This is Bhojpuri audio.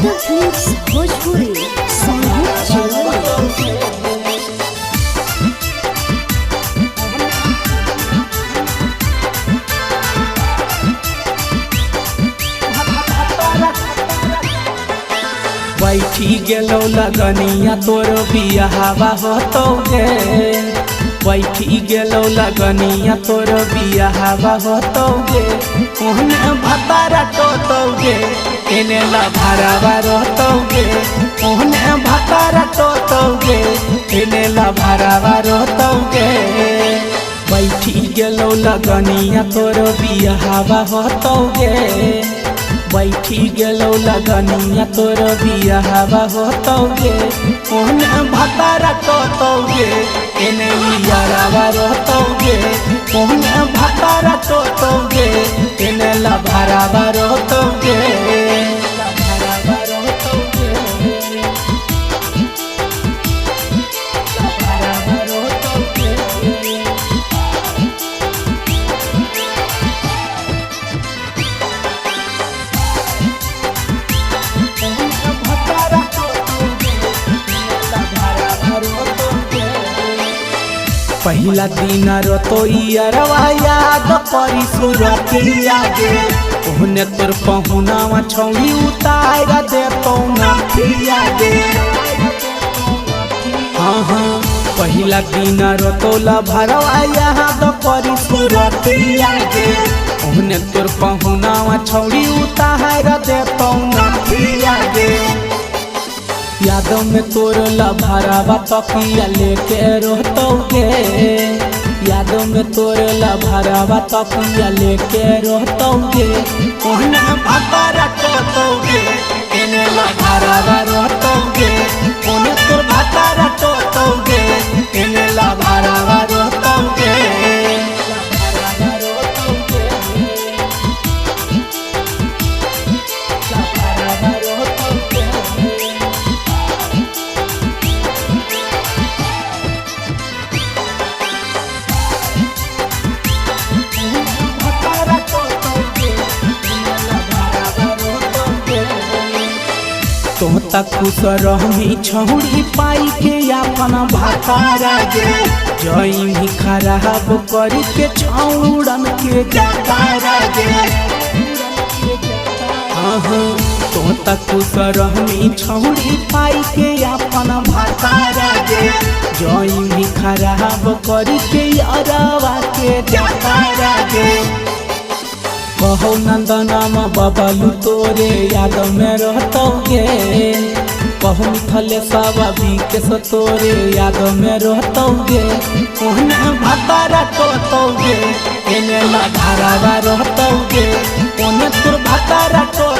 यादव फिल्म्स भोजपुरी संगीत चैनल। बैठी गेलो लगनिया तोर बियाहवा होतोगे, बैठी गेलो लगनिया तोर बियाहवा होतोगे। ओहने भतारा टोतोगे एने ला भरावा रोतोगे, ओहने भतारा टोतोगे एने ला भरावा रोतोगे। बैठी गेलो लगनिया तोर बियाहवा होतोगे, बैठी गेलो लगनिया तोर बियाहवा होतोगे। ओहने भतारा टोतोगे एने यारावा रोतोगे, ओहने भतारा टोतोगे एने ला भरावा रोतोगे। पहिला दिन रोतोइयरवा याद परी सुरतिया गे, ओहने तोर पहुनावा छौड़ी उतार देतौ नथिया गे। हाँ हाँ पहिला दिन रोतोला भरवा याद परी सुरतिया गे, ओहने तोर पहुनावा छौड़ी उतार देतौ नथिया गे। यादों में तोर ला भरावा तकिया लेके रोतोगे, यादों में तोर ला भरावा तकिया लेके रोतोगे। ओहने भतारा टोतोगे एने ला भरावा रोतोगे, ओहने तोर भतारा टोतोगे एने ला भरावा रोतोगे। तोता खुश रहमी छौड़ी पाई के अपन भतारा गे, जई खराब करी के छौड़न के जतारा गे। हाँ तोता खुश रहमी छौड़ी पाई के अपन भतारा गे, जई खराब करी के अरवा के जतारा गे। कहो नंदनाम बबलू तोरे याद में रहतोगे, कहो मिथले सवाबी के तोरे याद में रहतोगे। ओहने भतारा टोतोगे एने ला भरावा रहतोगे, ओहने तोर भतारा टो